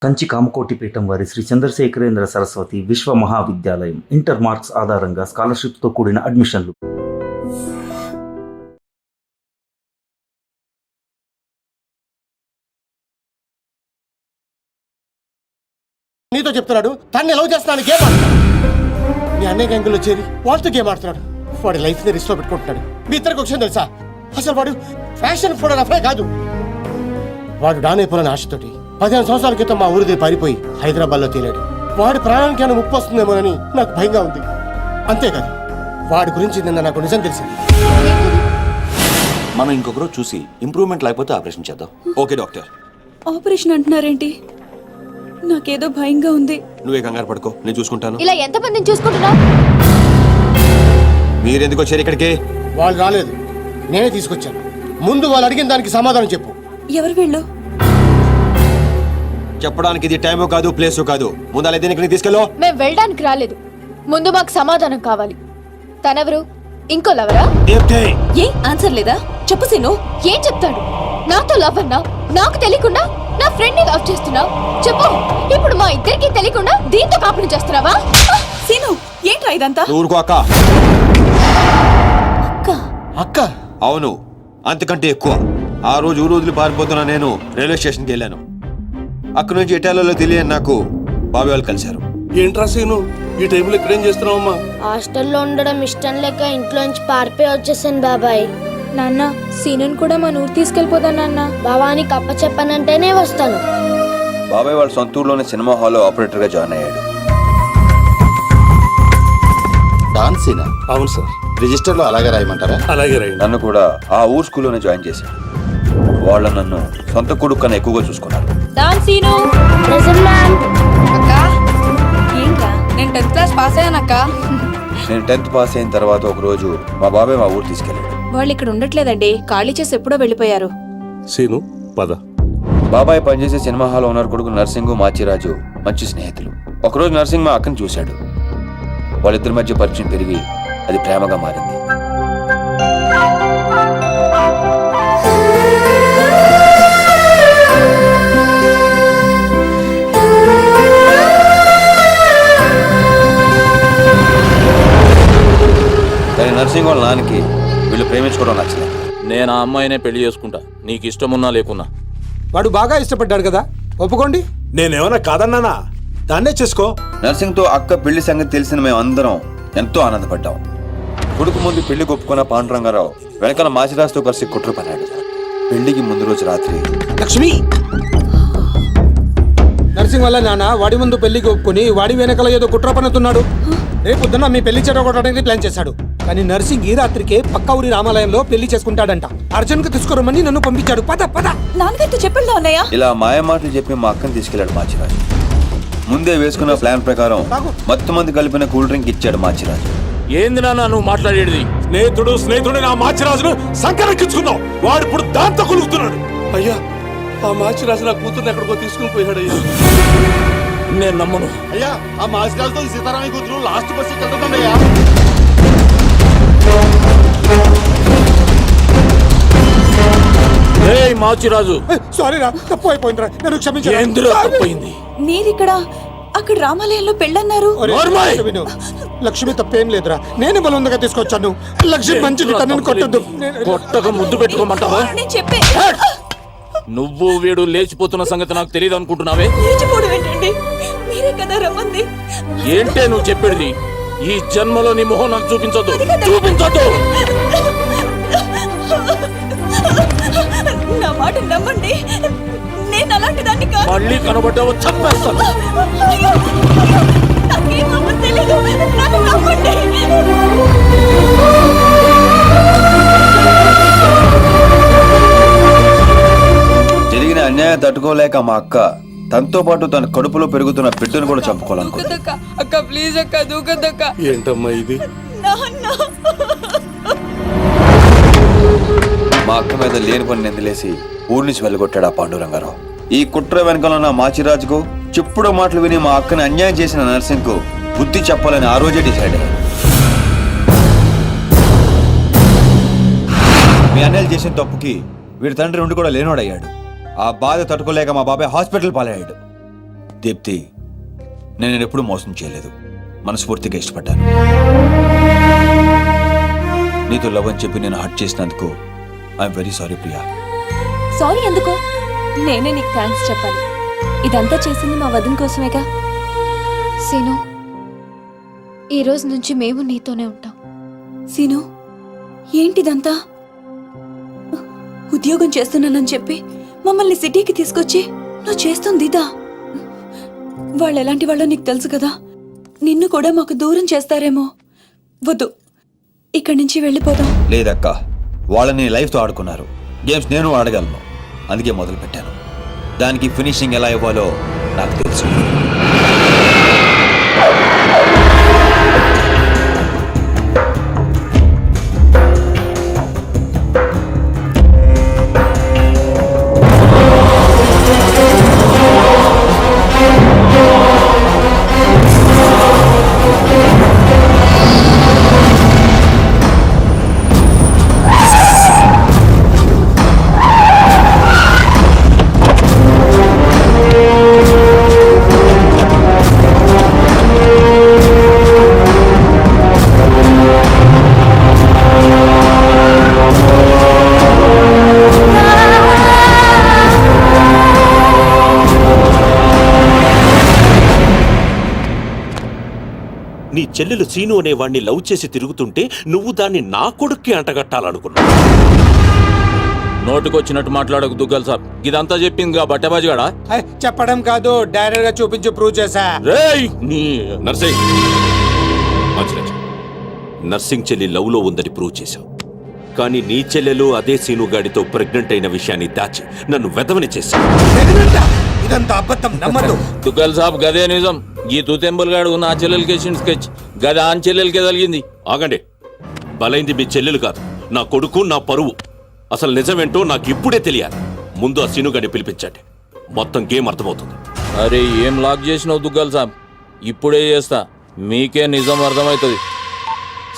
కంచి కామకోటి పీఠం వారి శ్రీ చంద్రశేఖరేంద్ర సరస్వతి విశ్వ మహావిద్యాలయం ఇంటర్ మార్క్స్ ఆధారంగా స్కాలర్షిప్తో కూడిన అడ్మిషన్లు. నీతో చెప్తున్నాడు తన్ని లవ్ చేస్తున్నాను, గేమ్ ఆడుతున్నాడు. మీ అన్నయ్య గ్యాంగుల్లో చేరి వాళ్ళతో గేమ్ ఆడుతున్నాడు. వాడి లైఫ్ ని రిస్క్ లో పెట్టుకుంటున్నాడు. మీ ఇద్దరికి విషయం తెలుసా? అసలు వాడు ఫ్యాషన్ ఫోటోగ్రాఫరే కాదు. వాడు డాన్ అయిపోయిన ఆశతోటి 15 సంవత్సరాల క్రితం మా ఊరిదే పారిపోయి హైదరాబాద్ లో తేలాడు. వాడి ప్రాణానికి ఏమైనా ముప్పు వస్తుందేమోనని నాకు భయంగా ఉంది. అంతేకాదు, వాడి గురించి నిన్న నాకు నిజం తెలిసింది. మనం ఇంకొకరు చూసి ఇంప్రూవ్మెంట్ లేకపోతే ఆపరేషన్ చేద్దాం. Okay doctor. ఆపరేషన్ అంటున్నారేంటి? నాకేదో భయంగా ఉంది. నువ్వే కంగారు పడుకో, నేను చూసుకుంటాను. ఇలా ఎంతమందిని చూసుకుంటున్నావు? మీరెందుకు వచ్చారు ఇక్కడికి? వాళ్ళు రాలేదు, నేనే తీసుకొచ్చాను. ముందు వాళ్ళు అడిగిన దానికి సమాధానం చెప్పు. ఎవరు వీళ్ళు? చెప్పడానికి ఇది టైము కాదు, ప్లేసు కాదు. ముందు అలా దీనికి తీసుకెళ్ళు. మేము వెళ్ళడానికి రాలేదు, ముందు మాకు సమాధానం కావాలి. తనెవరు? ఇంకో లవరా? ఏ ఆన్సర్ లేదా? చెప్పు సీను. ఏం చెప్తాడు? నాతో లవ్ అన్నా, నాకు తెలియకుండా నా ఫ్రెండ్ ని లవ్ చేస్తున్నావు. చెప్పు, ఇప్పుడు మా ఇద్దరికి తెలియకుండా దీంతో కాపురం చేస్తున్నావా? సీను, ఏంట్రా ఇదంతా? ఊరుకో అక్క. అక్క? అక్క? అవును, అంతకంటే ఎక్కువ. ఆ రోజు ఊరు పారిపోతున్నా నేను రైల్వే స్టేషన్కి వెళ్ళాను. అక్కడి నుంచి ఇటాలియాలో తెలియని నాకు బాబాయ్ వాళ్ళు కలిశారు. ఏంట్రా సీను, ఈ టైంలో ఇక్కడేం చేస్తున్నావమ్మా? హాస్టల్లో ఉండడం ఇష్టం లేక ఇంట్లోంచి పారిపోయి వచ్చేసాను బాబాయ్. నాన్న, సీనుని కూడా మన ఊరు తీసుకెళ్ళిపోదా నాన్న? బావానికి అప్ప చెప్పానంటేనే వస్తాను. బాబాయ్ వాళ్ళ సొంత ఊర్లోనే సినిమా హాల్లో ఆపరేటర్ గా జాయిన్ అయ్యాడు. డాన్సీనా? అవును సార్. రిజిస్టర్ లో అలాగే రాయమంటారా? అలాగే రైట్. నన్ను కూడా ఆ ఊరు స్కూల్లోనే జాయిన్ చేశాడు. వాళ్ళు నన్ను సొంత కొడుకు కన్నా ఎక్కువగా చూసుకున్నారు. సీను. ఏంట్రా? నేను 10th క్లాస్ పాస్ అయ్యానక్క. నేను 10th పాస్ అయిన తర్వాత ఒక రోజు మా బాబాయ్ మా ఊరు తీసుకెళ్ళాడు. వాళ్ళు ఇక్కడ ఉండట్లేదండి, ఖాళీ చేసి ఎప్పుడో వెళ్ళిపోయారు. సీను పద. బాబాయ్ పనిచేసే సినిమా హాల్ ఓనర్ కొడుకు నర్సింగ్, మాచిరాజు మంచి స్నేహితులు. ఒకరోజు నర్సింగ్ మా అక్కని చూశాడు. వాళ్ళిద్దరి మధ్య పరిచయం పెరిగి అది ప్రేమగా మారింది. కానీ నర్సింగ్ వాళ్ళ నాన్నకి వీళ్ళు ప్రేమించుకోవడం నచ్చలేదు. నేను ఆ అమ్మాయినే పెళ్లి చేసుకుంటా, నీకు ఇష్టమున్నా లేకున్నా. వాడు బాగా ఇష్టపడ్డాడు కదా, ఒప్పుకోండి. నేనేమన్నా కాదన్నానా? దాన్నే చేసుకో. నర్సింగ్ తో అక్క పెళ్లి సంగతి తెలిసిన మేము అందరం ఎంతో ఆనందపడ్డాం. కొడుకు ముందు పెళ్లి ఒప్పుకున్న పాండురంగారావు వెనకాల మాచిరాజుతో కలిసి కుట్ర పన్నాడు. పెళ్లికి ముందు రోజు రాత్రి లక్ష్మి, నర్సింగ్ వల్ల నాన్న వాడి ముందు పెళ్లికి ఒప్పుకొని వాడి వెనకాల ఏదో కుట్ర పన్నుతున్నాడు. రేపు పొద్దున్న మీ పెళ్లి చెడగొట్టడానికి ప్లాన్ చేశాడు. కానీ నర్సింగ్ ఈ రాత్రికే పక్క ఊరి రామాలయంలో పెళ్లి చేసుకుంటాడంట. అర్జెంట్ గా తీసుకురమ్మని నన్ను పంపించాడు. పద పద. నాన్నగారితో చెప్పండి అన్నయ్య. ఇలా మాయమాటలు చెప్పి మా అక్కని తీసుకెళ్లాడు మాచిరాజు. ముందే వేసుకున్న ప్లాన్ ప్రకారం మొత్తం మంది కలిపిన కూల్ డ్రింక్ ఇచ్చాడు మాచిరాజు. ఏంది నాన్న నువ్వు మాట్లాడేది? స్నేహితుడు నా మాచిరాజును సంకరెక్కించుకున్నావు. వాడు ఇప్పుడు దాంతో కొలుగుతున్నాడు. అయ్యా, ఆ మాచిరాజు నా కూతుర్ని ఎక్కడికో తీసుకుని పోయాడు. అయ్యా నేను నమ్మను. అయ్యా, ఆ మాసిరాజుతో ఈ సీతారామయ్య కూతురు లాస్ట్ బస్ వెళ్తుందయ్యా. ఏయ్ మాచిరాజు, సారీ రా, తప్పు అయిపోయిందిరా, నన్ను క్షమించు. ఏందిరా తప్పయింది? మీరిక్కడ అక్కడ రామాలయంలో పెళ్ళన్నారు. లక్ష్మి తప్పేం లేదురా, నేనే బలవంతంగా తీసుకొచ్చాను. లక్ష్మి మంచిది, తనని కొట్టద్దు. కొట్టక ముద్దు పెట్టుకోమంటావా? నేను చెప్పే నువ్వు వీడు లేచిపోతున్న సంగతి నాకు తెలియదు అనుకుంటున్నావే? లేచిపోవడం ఏంటండి? మీరే కదా రమ్మంది. ఏంటే నువ్వు చెప్పేది? ఈ జన్మలో నీ మొహం నాకు చూపించొద్దు, చూపించొద్దు. నా మాట నమ్మండి, నేను అలాంటి దాన్ని కాదు. మళ్ళీ కనబడ్డావో చంపేస్తాను. నాకేమో తెలీదు, నన్ను నమ్మండి. జరిగిన అన్యాయం తట్టుకోలేక మా అక్క తనతో పాటు తన కడుపులో పెరుగుతున్న బిడ్డను కూడా చంపుకోవాలనుకుంది. అక్క ప్లీజ్ అక్క, దూకద్దక్క. ఏంటమ్మా ఇది? మా అక్క మీద లేని పని నిందలేసి ఊరి నుంచి వెళ్ళగొట్టాడు ఆ పాండురంగారావు. ఈ కుట్ర వెనకాల ఉన్న మాచిరాజుకు చెప్పుడు మాటలు విని మా అక్కని అన్యాయం చేసిన నర్సింగ్ కు బుద్ధి చెప్పాలని ఆ రోజే డిసైడ్ అయ్యాడు. మీ అన్నయ్యలు చేసిన తప్పుకి వీడి తండ్రి ఉండి కూడా లేనోడయ్యాడు. ఆ బాధ తట్టుకోలేక మా బాబాయ్ హాస్పిటల్ పాలయ్యాడు. దీప్తి, నేను ఎప్పుడు మోసం చేయలేదు. మనస్ఫూర్తిగా ఇష్టపడ్డాను. నీతో లవ్ అని చెప్పి నేను హర్ట్ చేసినందుకు I'm very sorry Priya. Sorry ఎందుకు? నేనే నీకు థ్యాంక్స్ చెప్పాలి. ఇదంతా చేసింది మా వదిన కోసమేగా. సీను, ఈ రోజు నుంచి మేము నీతోనే ఉంటాం. సీను, ఏంటిదంతా? ఉద్యోగం చేస్తున్నానని చెప్పి మమ్మల్ని సిటీకి తీసుకొచ్చి నువ్వు చేస్తుంది ఇదా? వాళ్ళు ఎలాంటి వాళ్ళో నీకు తెలుసు కదా. నిన్ను కూడా మాకు దూరం చేస్తారేమో. వద్దు, ఇక్కడి నుంచి వెళ్ళిపోదాం. లేదక్క, వాళ్ళని లైఫ్తో ఆడుకున్నారు. గేమ్స్ నేను ఆడగలను, అందుకే మొదలు పెట్టాను. దానికి ఫినిషింగ్ ఎలా ఇవ్వాలో నాకు తెలుసు. నీ చెల్లెలు సీను అనే వాణ్ణి లవ్ చేసి తిరుగుతుంటే నువ్వు దాన్ని నా కొడుక్కి అంటగట్టాలనుకున్నావు. నోటుకొచ్చినట్టు మాట్లాడకు దుగ్గల్ సాబ్. ఇదంతా చెప్పింది బట్టబాజిగాడా? చెప్పడం కాదు, డైరెక్ట్ గా చూపించి ప్రూవ్ చేశా. రేయ్ నీ నర్సింగ్ నర్సింగ్ చెల్లి లవ్ లో ఉందని ప్రూవ్ చేశావు. కానీ నీ చెల్లెలు అదే సీను గాడితో ప్రెగ్నెంట్ అయిన విషయాన్ని దాచి నన్ను వెదవని చేశావు. ఇదంతా అబద్ధం, నమ్మదు. దుగ్గల్ సాబ్ గదే నిజం. ఈ తూతెంబుల్ గాడు నా చెల్లెలకి స్కెచ్ గదే ఆన్ చెల్లెలకే తగిలింది. ఆగండి, బలైంది మీ చెల్లెలు కాదు, నా కొడుకు, నా పరువు. అసలు నిజమేంటో నాకు ఇప్పుడే తెలియాలి. ముందు ఆ సీనుగాడిని పిలిపించండి, మొత్తం గేమ్ అర్థమవుతుంది. అరే ఏం లాక్ చేసినావు దుగ్గల్ సాబ్? ఇప్పుడే చేస్తా, మీకే నిజం అర్థమవుతుంది.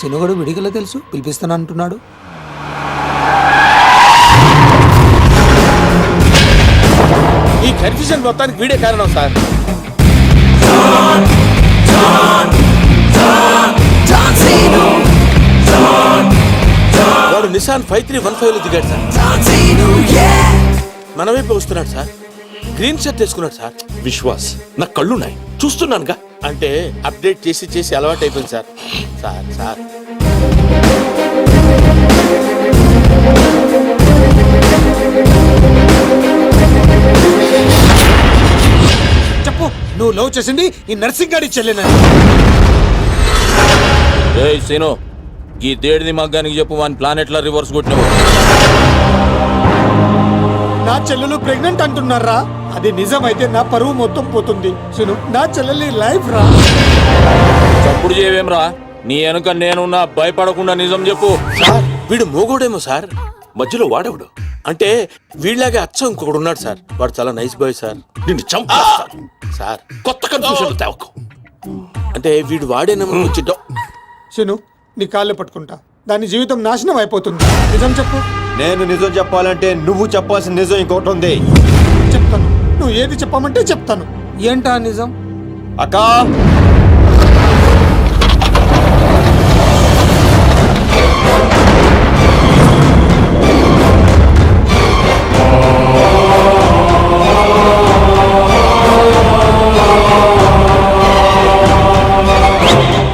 సినుగడు విడిగల తెలుసు, పిలిపిస్తాను అంటున్నాడు. ఈ కన్ఫ్యూజన్ మొత్తానికి వీడే కారణం సార్. వాడు నిసాన్ 5315 లో దిగాడు సార్. మన వైపు వస్తున్నాడు సార్. గ్రీన్ షర్ట్ వేసుకున్నాడు సార్. విశ్వాస్, నా కళ్ళున్నాయి, చూస్తున్నానుగా. అంటే అప్డేట్ చేసి చేసి అలవాటు అయిపోయింది సార్. సార్ సార్ చెప్పు, నువ్వు లవ్ చేసింది ఈ నర్సింగ్ గాడి చెల్లెనని. ఏయ్ సీను, ఈ దేడిది మగ్గానికి చెప్పు, వాని ప్లాన్ ఎట్లా రివర్స్ కొట్టినావు? నా చెల్లెలు ప్రెగ్నెంట్ అంటున్నారా? అది నిజమైతే నా పరువు మొత్తం పోతుంది. సును, నా చెల్లెలి లైఫ్ రా. చప్పుడు చేయవేం రా? నీ వెనుక నేనున్నా, భయపడకుండా నిజం చెప్పు. సార్ వీడు మోగోడేమో సార్, మధ్యలో వాడేవాడు. అంటే వీళ్ళలాగే అచ్చం ఇంకొకడు ఉన్నాడు సార్. వాడు చాలా నైస్ బాయ్ సార్. నిన్ను చంపేస్తాను సార్. కొత్త కన్ఫ్యూజన్ తేవకు. అంటే వీడు వాడేనేమో వచ్చిందో. సును, నీ కాళ్ళు పట్టుకుంటా, దాని జీవితం నాశనం అయిపోతుంది. నిజం చెప్పు. నేను నిజం చెప్పాలంటే నువ్వు చెప్పాల్సిన నిజం ఇంకోటి ఉంది. చెప్తాను, నువ్వు ఏది చెప్పమంటే చెప్తాను. ఏంటా నిజం? అక్కా,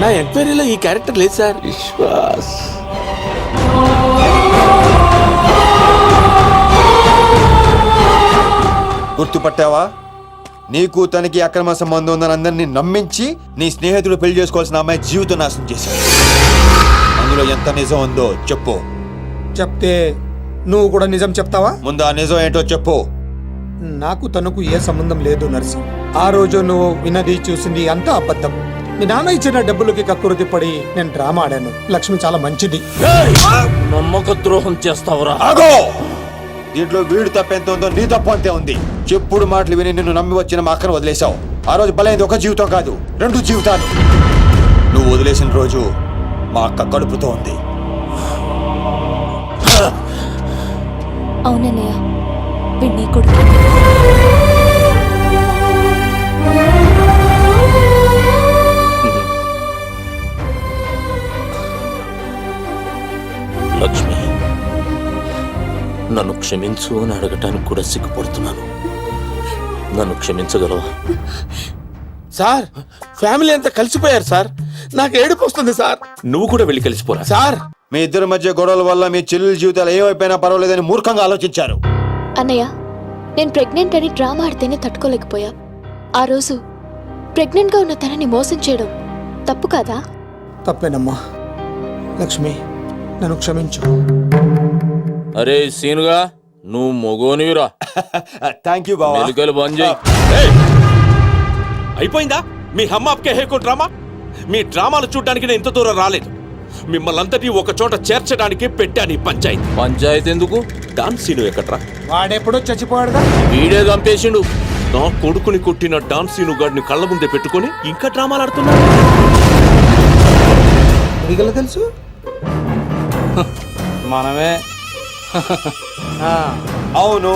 నా ఎంక్వైరీలో ఈ క్యారెక్టర్ లేదు సార్. విశ్వాస్ గుర్తుపట్టావా? నీకు తనకి అక్రమ సంబంధం ఉందని అందరినీ నమ్మించి నీ స్నేహితుడు పెళ్లి చేసుకోవాల్సిన అమ్మాయి జీవితం నాశనం చేశావు. అందులో ఎంత నిజం ఉందో చెప్పు. చెప్తే నువ్వు కూడా నిజం చెప్తావా? ముందు ఆ నిజం ఏంటో చెప్పు. నాకు తనకు ఏ సంబంధం లేదు నర్సింగ్. ఆ రోజు నువ్వు విన్నది చూసింది అంతా అబద్ధం. మీ నాన్న ఇచ్చిన డబ్బులకి కక్కురుతి పడి నేను డ్రామా ఆడాను. లక్ష్మి చాలా మంచిది. నమ్మక ద్రోహం చేస్తావురా? ఆగో! దీంట్లో వీడు తప్పెంత ఉందో నీ తప్పు అంతే ఉంది. చెప్పుడు మాటలు విని నిన్ను నమ్మి వచ్చిన మా అక్కను వదిలేశావు. ఆ రోజు బలైంది ఒక జీవితం కాదు, 2 జీవితాలు. నువ్వు వదిలేసిన రోజు మా అక్క కడుపుతో ఉంది. అవునన్నయ్య, వీడు నీ కొడుకు. క్షమించు అని అడగటానికి కూడా సిగ్గుపడుతున్నాను. నన్ను క్షమించగలవా? సార్ ఫ్యామిలీ అంతా కలిసిపోయారు సార్. నాకు ఏడుపు వస్తుంది సార్. నువ్వు కూడా వెళ్ళి కలిసిపోరా. సార్ మీ ఇద్దరి మధ్య గొడవల వల్ల మీ చెల్లెల జీవితాలు ఏమైపోయినా పర్వాలేదని మూర్ఖంగా ఆలోచించారు. అన్నయ్య, నేను ప్రెగ్నెంట్ అని డ్రామా ఆడితేనే తట్టుకోలేకపోయా. ఆ రోజు ప్రెగ్నెంట్ గా ఉన్న తనని మోసం చేయడం తప్పు కాదా? తప్పేనమ్మా. లక్ష్మి, నన్ను క్షమించు. అరే సీనుగా, నువ్వు మొగోనివిరా. థ్యాంక్ యూ బావా. మెలికలు బంద్ చేయి. ఏయ్! అయిపోయిందా మీ హమ్మాప్కే హేకో డ్రామా? మీ డ్రామాలు చూడడానికి నేను ఇంత దూరం రాలేదు. మిమ్మల్ని అంతటి ఒక చోట చేర్చడానికి పెట్టాను ఈ పంచాయతీ. పంచాయతీ ఎందుకు? డాన్ సీను ఎక్కడ్రా? వాడెప్పుడో చచ్చిపోయాడుగా. వీడే చంపేసిండు. నా కొడుకుని కొట్టిన డాన్ సీను గాడిని కళ్ళ ముందే పెట్టుకొని ఇంకా డ్రామాలు ఆడుతున్నాడు. అడిగల తెలుసు మనమే. అవును,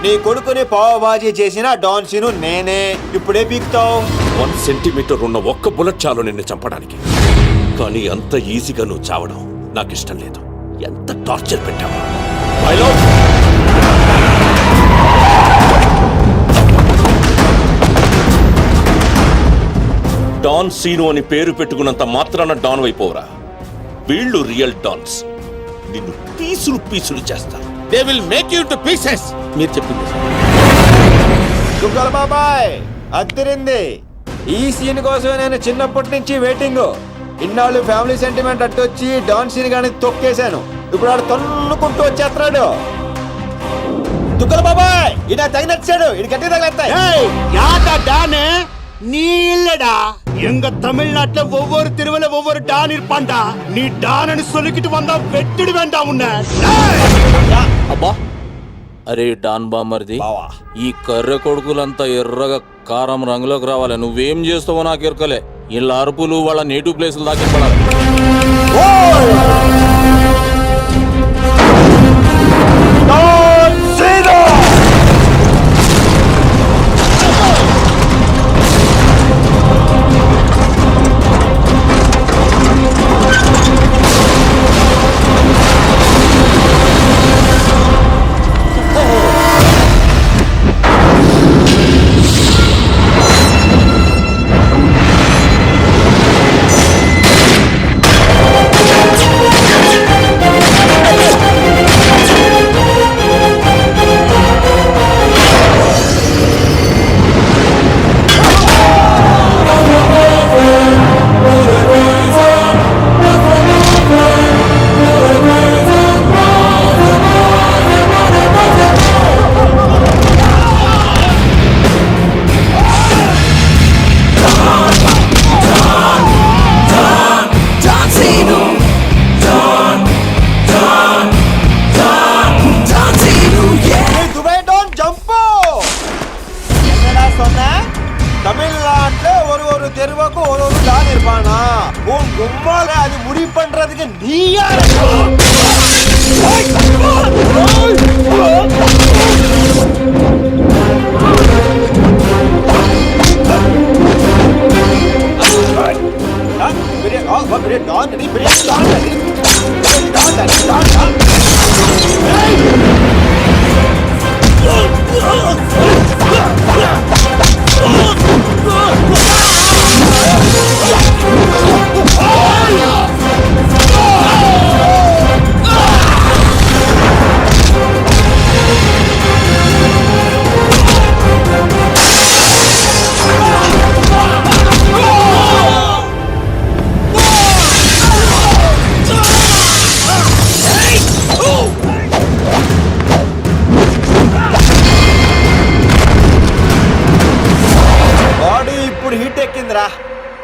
నీ కొడుకుని పావబాజీ చేసిన డాన్ సీను నేనే. ఇప్పుడే పీకుతావు. 1 సెంటీమీటర్ ఉన్న ఒక్క బుల్లెట్ చాలు నిన్ను చంపడానికి. కానీ అంత ఈజీగా నువ్వు చావడం నాకు ఇష్టం లేదు. ఎంత టార్చర్ పెట్టావు. డాన్ సీను అని పేరు పెట్టుకున్నంత మాత్రాన డాన్ అయిపోవరా. వీళ్ళు రియల్ డాన్స్. నిన్ను పీసులు పీసులు చేస్తారు. They will make you to pieces. మీరు చెప్పింది దుగ్గల బాబాయ్ అద్దరింది. ఈ సీన్ కోసమే నేను చిన్నప్పటి నుంచి వెయిటింగ్. ఇన్నాళ్ళు ఫ్యామిలీ సెంటిమెంట్ అట్టొచ్చి డాన్ సీన్ గాని తొక్కేశాను. ఇప్పుడు ఆడు తన్నుకుంటూ వచ్చేస్తున్నాడు. దుగ్గల బాబాయ్ ఇడా తగినచ్చాడు. ఇది గట్టి తగిలేస్తాయి. டானே நீ இல்லடா. எங்க தமிழ்நாட்டுல ஒவ்வொரு தெருவுல ஒவ்வொரு டான் இருப்பான்டா. நீ டான்னு சொல்லிக்கிட்டு வந்தா வெட்டிடு வேண்டாம் உன்னை. అబ్బా, అరే డాన్ బామర్ది, బావా. ఈ కర్రె కొడుకులంతా ఎర్రగా కారం రంగులోకి రావాలి. నువ్వేం చేస్తావో నాకు ఎరకలే. వీళ్ళ అరుపులు వాళ్ళ నేటివ్ ప్లేసులు దాకా పడాలి. தமிழ்நாட்டுல ஒரு தெருவுக்கு ஒரு டான் இருப்பானா? உன் கும்மால அது முடி பண்றதுக்கு நீ யாரு?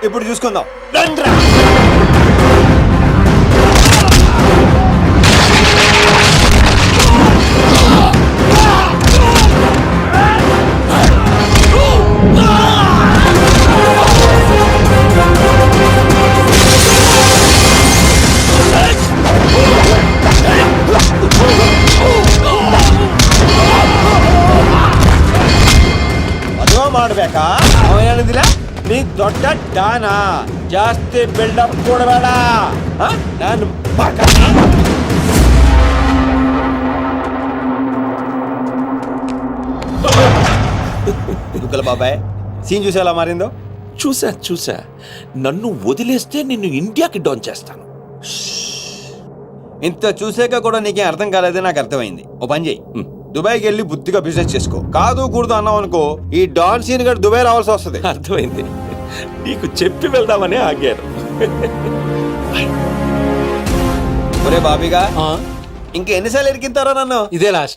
ఇప్పుడు చూసుకుందాం. ಮದುವೆ ಮಾಡ್ಬೇಕಾ? ಅವ ಹೇಳಿದಿಲ್ಲ ನೀ ದೊಡ್ಡ ಡಾನ, ಜಾಸ್ತಿ ಬಿಲ್ಡಪ್ ಕೊಡಬೇಡ. ನಾನು ముద్దల బాబాయ్ సీన్ చూసి ఎలా మారిందో. చూసా నన్ను వదిలేస్తే నిన్ను ఇండియాకి డౌన్ చేస్తాను. ఇంత చూసాక కూడా నీకేం అర్థం కాలేదే నాకు అర్థమైంది. ఓ పని చేయి, దుబాయ్కి వెళ్ళి బుద్ధిగా బిజినెస్ చేసుకో. కాదు కూడదు అన్నావు అనుకో, ఈ డాన్ సీన్ గడు దుబాయ్ రావాల్సి వస్తుంది. అర్థమైంది. నీకు చెప్పి వెళ్దామని ఆగాను. ఒరే బాబీగా, ఇంకా ఎన్నిసార్లు ఎరికింతారో నన్ను. ఇదే లాస్ట్.